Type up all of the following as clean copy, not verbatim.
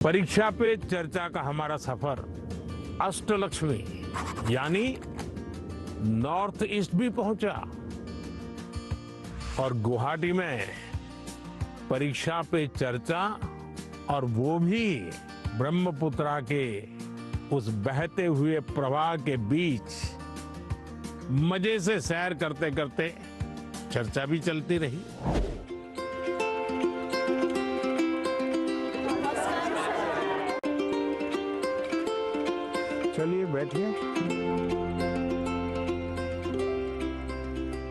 परीक्षा पे चर्चा का हमारा सफर अष्टलक्ष्मी यानी नॉर्थ ईस्ट भी पहुंचा और गुवाहाटी में परीक्षा पे चर्चा और वो भी ब्रह्मपुत्रा के उस बहते हुए प्रवाह के बीच मजे से सैर करते करते चर्चा भी चलती रही। चलिए बैठिए।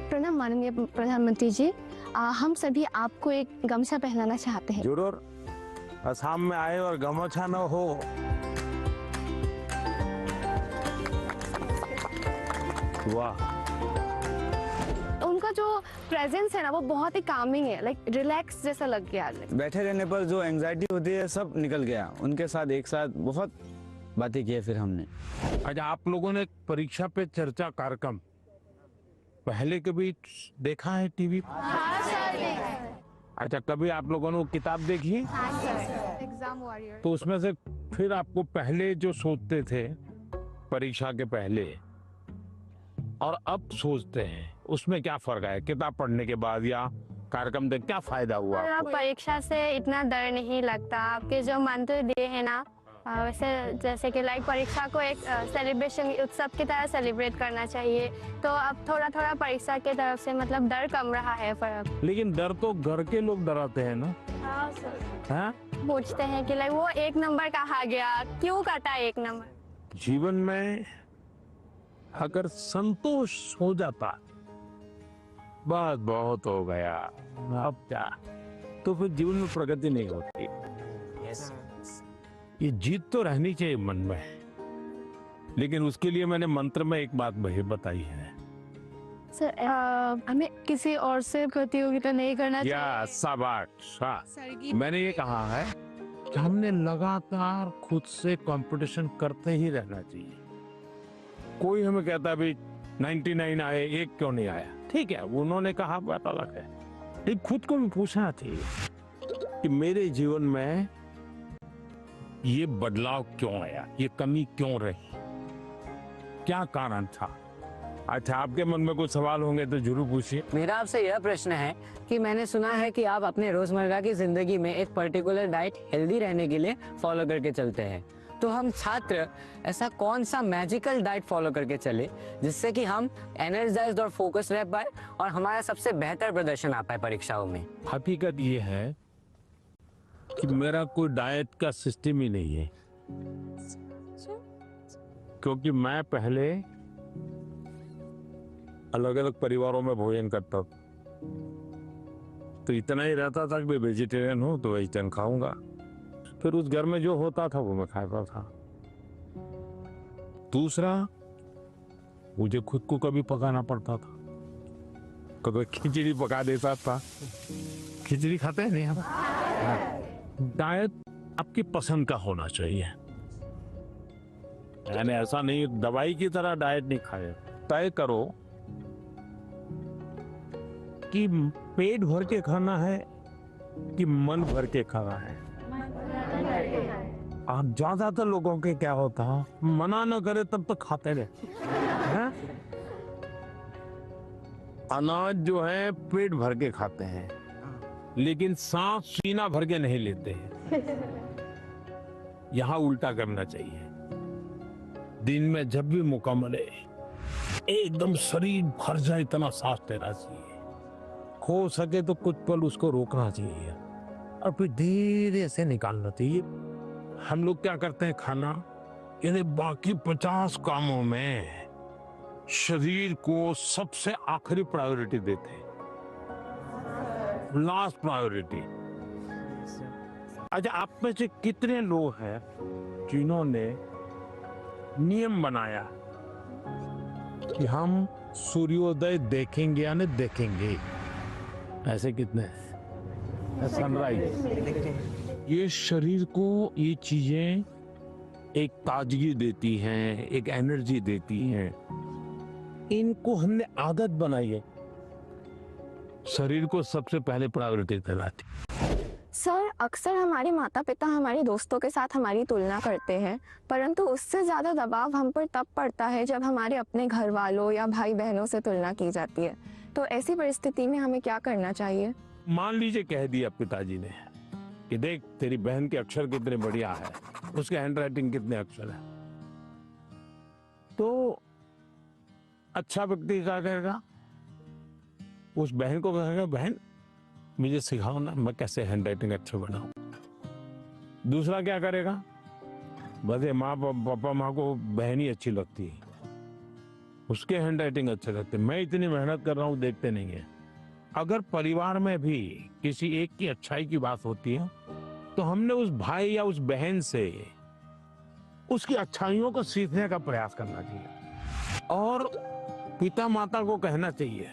प्रणाम माननीय प्रधानमंत्री जी, हम सभी आपको एक गमछा पहनाना चाहते हैं। जरूर। असम में आए और गमछा न हो। वाह। उनका जो प्रेजेंस है ना वो बहुत ही कामिंग है, लाइक रिलैक्स जैसा लग गया। बैठे रहने पर जो एंजाइटी होती है सब निकल गया। उनके साथ एक साथ बहुत बातें की फिर हमने। अच्छा, आप लोगों ने परीक्षा पे चर्चा कार्यक्रम पहले कभी देखा है टीवी पर? हाँ सर। अच्छा, कभी आप लोगों ने वो किताब देखी? हाँ सर। Exam warrior. तो उसमें से फिर आपको पहले जो सोचते थे परीक्षा के पहले और अब सोचते हैं उसमें क्या फर्क है? किताब पढ़ने के बाद या कार्यक्रम देख क्या फायदा हुआ? परीक्षा से इतना डर नहीं लगता। आपके जो मंत्र दिए है ना, वैसे जैसे कि लाइक परीक्षा को एक सेलिब्रेशन उत्सव की तरह सेलिब्रेट करना चाहिए, तो अब थोड़ा थोड़ा परीक्षा की तरफ से मतलब डर कम रहा है। पर लेकिन डर तो घर के लोग डराते हैं ना। हाँ सर। हाँ? पूछते हैं कि लाइक वो एक नंबर कहा गया, क्यों काटा एक नंबर। जीवन में अगर संतोष हो जाता बस बहुत हो गया, अब क्या, तो फिर जीवन में प्रगति नहीं होती। ये जीत तो रहनी चाहिए मन में, लेकिन उसके लिए मैंने मंत्र में एक बात बताई है सर। हमें किसी और से प्रतियोगिता नहीं करना या शाबाश। मैंने ये कहा है कि हमने लगातार खुद से कंपटीशन करते ही रहना चाहिए। कोई हमें कहता भी 99 आए, एक क्यों नहीं आया? ठीक है, उन्होंने कहा बात अलग है, लेकिन खुद को भी पूछना चाहिए कि मेरे जीवन में ये बदलाव क्यों आया, ये कमी क्यों रही, क्या कारण था? अच्छा, आपके मन में कुछ सवाल होंगे तो जरूर पूछिए। मेरा आपसे यह प्रश्न है कि मैंने सुना है कि आप अपने रोजमर्रा की जिंदगी में एक पर्टिकुलर डाइट हेल्दी रहने के लिए फॉलो करके चलते हैं, तो हम छात्र ऐसा कौन सा मैजिकल डाइट फॉलो करके चले जिससे कि हम एनर्जाइज्ड और फोकस रह पाए और हमारा सबसे बेहतर प्रदर्शन आ पाए परीक्षाओं में? हकीकत ये है कि मेरा कोई डाइट का सिस्टम ही नहीं है, क्योंकि मैं पहले अलग अलग परिवारों में भोजन करता था, तो इतना ही रहता था कि वेजिटेरियन हूं तो वेजिटेरियन खाऊंगा, फिर उस घर में जो होता था वो मैं खाता था। दूसरा, मुझे खुद को कभी पकाना पड़ता था, कभी खिचड़ी पका देता था। खिचड़ी खाते हैं नहीं हम? डाइट आपकी पसंद का होना चाहिए, यानी ऐसा नहीं दवाई की तरह डाइट नहीं खाए। तय करो कि पेट भर के खाना है कि मन भर के खाना है। आप ज्यादातर लोगों के क्या होता है, मना न करे तब तक खाते रहे। अनाज जो है पेट भर के खाते हैं, लेकिन सांस सीना भर के नहीं लेते हैं। यहां उल्टा करना चाहिए। दिन में जब भी मौका मिले एकदम शरीर भर जाए इतना सांस लेना चाहिए। हो सके तो कुछ पल उसको रोकना चाहिए और फिर धीरे से निकालना चाहिए। हम लोग क्या करते हैं, खाना यानी बाकी 50 कामों में शरीर को सबसे आखिरी प्रायोरिटी देते हैं, लास्ट प्रायोरिटी। अच्छा, आप में से कितने लोग हैं जिन्होंने नियम बनाया कि हम सूर्योदय देखेंगे या नहीं देखेंगे? ऐसे कितने? सनराइज। ये शरीर को ये चीजें एक ताजगी देती हैं, एक एनर्जी देती हैं। इनको हमने आदत बनाई है, शरीर को सबसे पहले प्रायोरिटी दिलाती। सर, अक्सर हमारे माता पिता हमारे दोस्तों के साथ हमारी तुलना करते हैं, परंतु उससे ज़्यादा दबाव हम पर तब पड़ता है जब हमारे अपने घर वालों या भाई बहनों से तुलना की जाती है। तो ऐसी परिस्थिति में हमें क्या करना चाहिए? मान लीजिए कह दिया पिताजी ने कि देख तेरी बहन के अक्षर कितने बढ़िया है, उसके हैंडराइटिंग कितने अक्षर है, तो अच्छा व्यक्ति क्या करेगा? उस बहन को कहेगा बहन मुझे सिखाओ ना, मैं कैसे हैंडराइटिंग अच्छा बनाऊं। दूसरा क्या करेगा? बस ये माँ पापा माँ को बहन ही अच्छी लगती है, उसके हैंडराइटिंग अच्छे लगते, मैं इतनी मेहनत कर रहा हूं देखते नहीं है। अगर परिवार में भी किसी एक की अच्छाई की बात होती है तो हमने उस भाई या उस बहन से उसकी अच्छाइयों को सीखने का प्रयास करना चाहिए और पिता माता को कहना चाहिए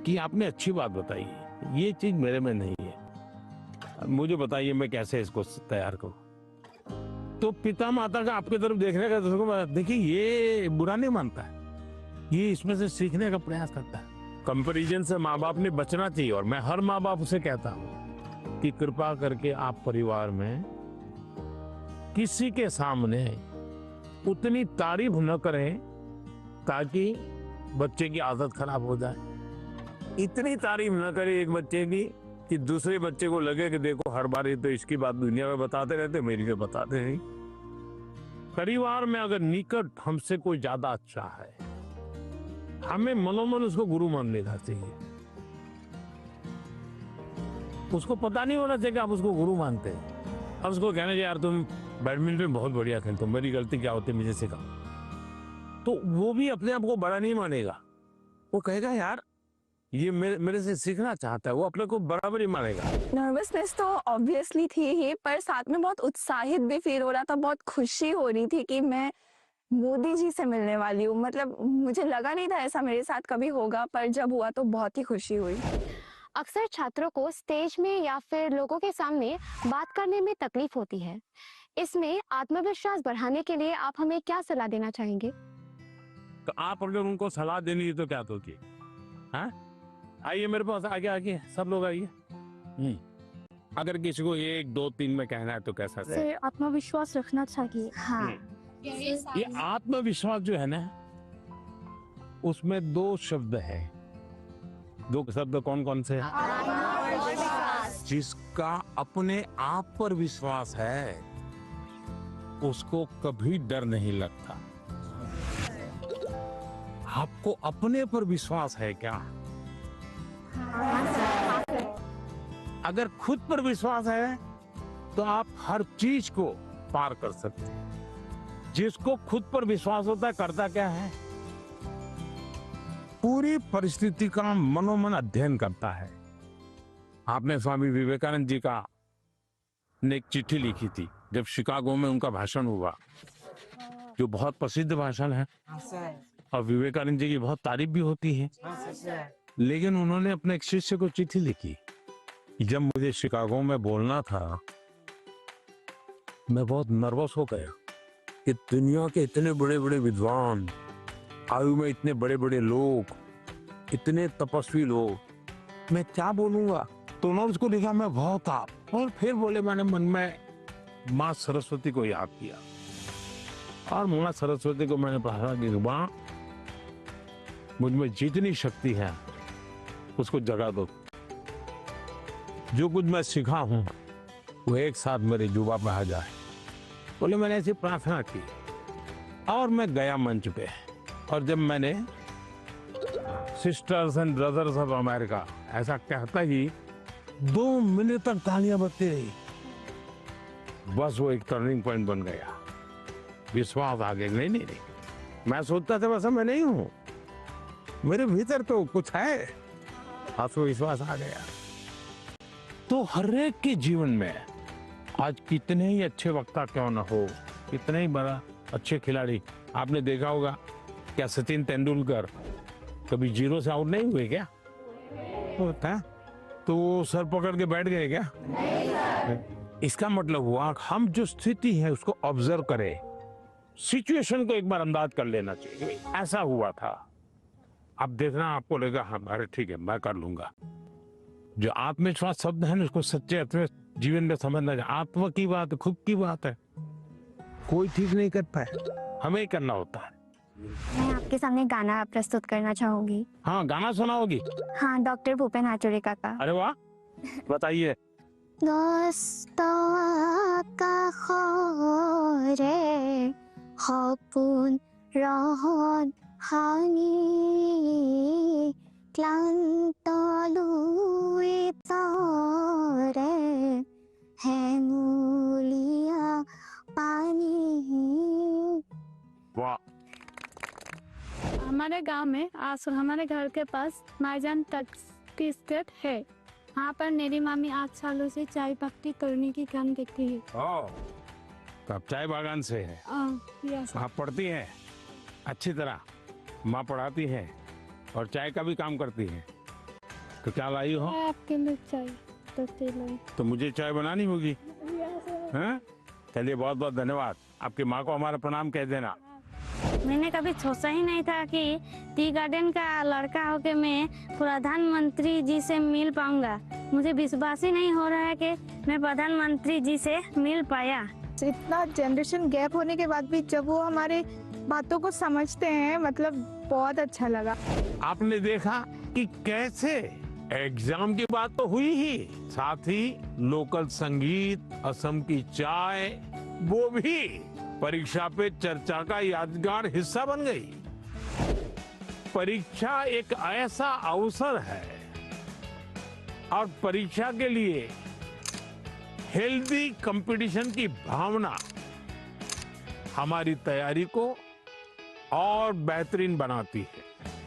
कि आपने अच्छी बात बताई, ये चीज मेरे में नहीं है, मुझे बताइए मैं कैसे इसको तैयार करूं। तो पिता माता का आपकी तरफ देखने का, देखिए ये बुरा नहीं मानता है, ये इसमें से सीखने का प्रयास करता है। कंपैरिजन से माँ बाप ने बचना चाहिए और मैं हर माँ बाप से कहता हूं कि कृपा करके आप परिवार में किसी के सामने उतनी तारीफ न करें ताकि बच्चे की आदत खराब हो जाए। इतनी तारीफ न करें एक बच्चे की कि दूसरे बच्चे को लगे कि देखो हर बार ये तो इसकी बात दुनिया में बताते रहते, मेरी को बताते नहीं। परिवार में अगर निकट हमसे कोई ज्यादा अच्छा है, हमें मनोमन उसको गुरु मान लेना चाहिए। उसको पता नहीं होना चाहिए कि आप उसको गुरु मानते हैं। अब उसको कहना चाहिए यार तुम बैडमिंटन बहुत बढ़िया खेलते हो, मेरी गलती क्या होती है मुझे सिखाओ। तो वो भी अपने आप को बड़ा नहीं मानेगा, वो कहेगा यार ये मेरे से सीखना चाहता है, वो अपने को बराबर ही मानेगा। नर्वसनेस तो ऑब्वियसली थी ही, पर साथ में बहुत उत्साहित भी फील हो रहा था, बहुत खुशी हो रही थी कि मैं मोदी जी से मिलने वाली हूँ। मतलब मुझे लगा नहीं था ऐसा मेरे साथ कभी होगा, पर जब हुआ तो बहुत ही खुशी हुई। अक्सर छात्रों को स्टेज में या फिर लोगों के सामने बात करने में तकलीफ होती है। इसमें आत्मविश्वास बढ़ाने के लिए आप हमें क्या सलाह देना चाहेंगे? तो आप अगर उनको सलाह देनी है तो क्या दोगे? हाँ, आइए मेरे पास, आगे आगे सब लोग आइए। अगर किसी को 1 2 3 में कहना है तो कैसा है? सर, आत्मविश्वास रखना चाहिए। हाँ, ये आत्मविश्वास जो है ना, उसमें 2 शब्द है। 2 शब्द कौन कौन से हैं? जिसका अपने आप पर विश्वास है उसको कभी डर नहीं लगता। आपको अपने पर विश्वास है क्या? अगर खुद पर विश्वास है तो आप हर चीज को पार कर सकते हैं। जिसको खुद पर विश्वास होता है करता क्या है? पूरी परिस्थिति का मनोमन अध्ययन करता है। आपने स्वामी विवेकानंद जी का ने एक चिट्ठी लिखी थी जब शिकागो में उनका भाषण हुआ, जो बहुत प्रसिद्ध भाषण है और विवेकानंद जी की बहुत तारीफ भी होती है। लेकिन उन्होंने अपने एक शिष्य को चिट्ठी लिखी, जब मुझे शिकागो में बोलना था मैं बहुत नर्वस हो गया कि दुनिया के इतने बड़े बड़े विद्वान, आयु में इतने बड़े बड़े लोग, इतने तपस्वी लोग, मैं क्या बोलूंगा। तो उन्होंने उसको लिखा मैं बहुत आप, और फिर बोले, मैंने मन में माँ सरस्वती को याद किया और माँ सरस्वती को मैंने कहा कि माँ मुझ में जितनी शक्ति है उसको जगा दो, जो कुछ मैं सीखा हूं वो एक साथ मेरे जुबा पे आ जाए। बोले मैंने ऐसी प्रार्थना की और मैं गया मंच पे, और जब मैंने sisters and brothers of America ऐसा कहता ही 2 मिनट तक तालियां बजती रही। बस वो एक टर्निंग पॉइंट बन गया, विश्वास आ गया। नहीं, मैं सोचता था वैसा मैं नहीं हूं, मेरे भीतर तो कुछ है, आत्मविश्वास आ गया। तो हर एक के जीवन में आज कितने ही अच्छे वक्ता क्यों ना हो, कितने ही बड़ा अच्छे खिलाड़ी, आपने देखा होगा क्या सचिन तेंदुलकर कभी 0 से आउट नहीं हुए क्या? होता तो वो सर पकड़ के बैठ गए क्या? इसका मतलब हुआ हम जो स्थिति है उसको ऑब्जर्व करें, सिचुएशन को एक बार अंदाज कर लेना चाहिए। ऐसा हुआ था, अब देखना आपको लगेगा हाँ अरे ठीक है मैं कर लूंगा। जो आत्मविश्वास शब्द है ना उसको सच्चे अर्थ में जीवन में समझना चाहिए, आत्मा की बात है, खुद की बात है, कोई ठीक नहीं कर पाए, हमें ही करना होता है। मैं आपके सामने गाना प्रस्तुत करना चाहूंगी। हाँ, गाना सुनाओगी? हाँ, डॉक्टर भूपेन हाजरिका का। अरे वाह, बताइए। সপোন ৰহন ভাঙি ক্লান্ত লুই তৰে হেঙুলীয়া পানী। वाह, हमारे गांव में हमारे घर के पास माईजान टी स्टेट है। वहाँ पर मेरी मामी 8 सालों से चाय पत्ती तोड़ने की काम करती है। ओ, तो आप चाय बागान से है, यस। वहाँ पढ़ती हैं अच्छी तरह, माँ पढ़ाती है और चाय का भी काम करती है। तो क्या लाई हो? आपके लिए चाय तो तो मुझे चाय बनानी होगी, हैं? चलिए, बहुत बहुत धन्यवाद। आपकी माँ को हमारा प्रणाम कह देना। मैंने कभी सोचा ही नहीं था कि टी गार्डन का लड़का होके मैं प्रधानमंत्री जी से मिल पाऊंगा। मुझे विश्वास ही नहीं हो रहा है कि मैं प्रधानमंत्री जी से मिल पाया। इतना जनरेशन गैप होने के बाद भी जब वो हमारे बातों को समझते हैं, मतलब बहुत अच्छा लगा। आपने देखा कि कैसे एग्जाम की बात तो हुई ही, साथ ही लोकल संगीत, असम की चाय, वो भी परीक्षा पे चर्चा का यादगार हिस्सा बन गई। परीक्षा एक ऐसा अवसर है और परीक्षा के लिए हेल्दी कंपटीशन की भावना हमारी तैयारी को और बेहतरीन बनाती है।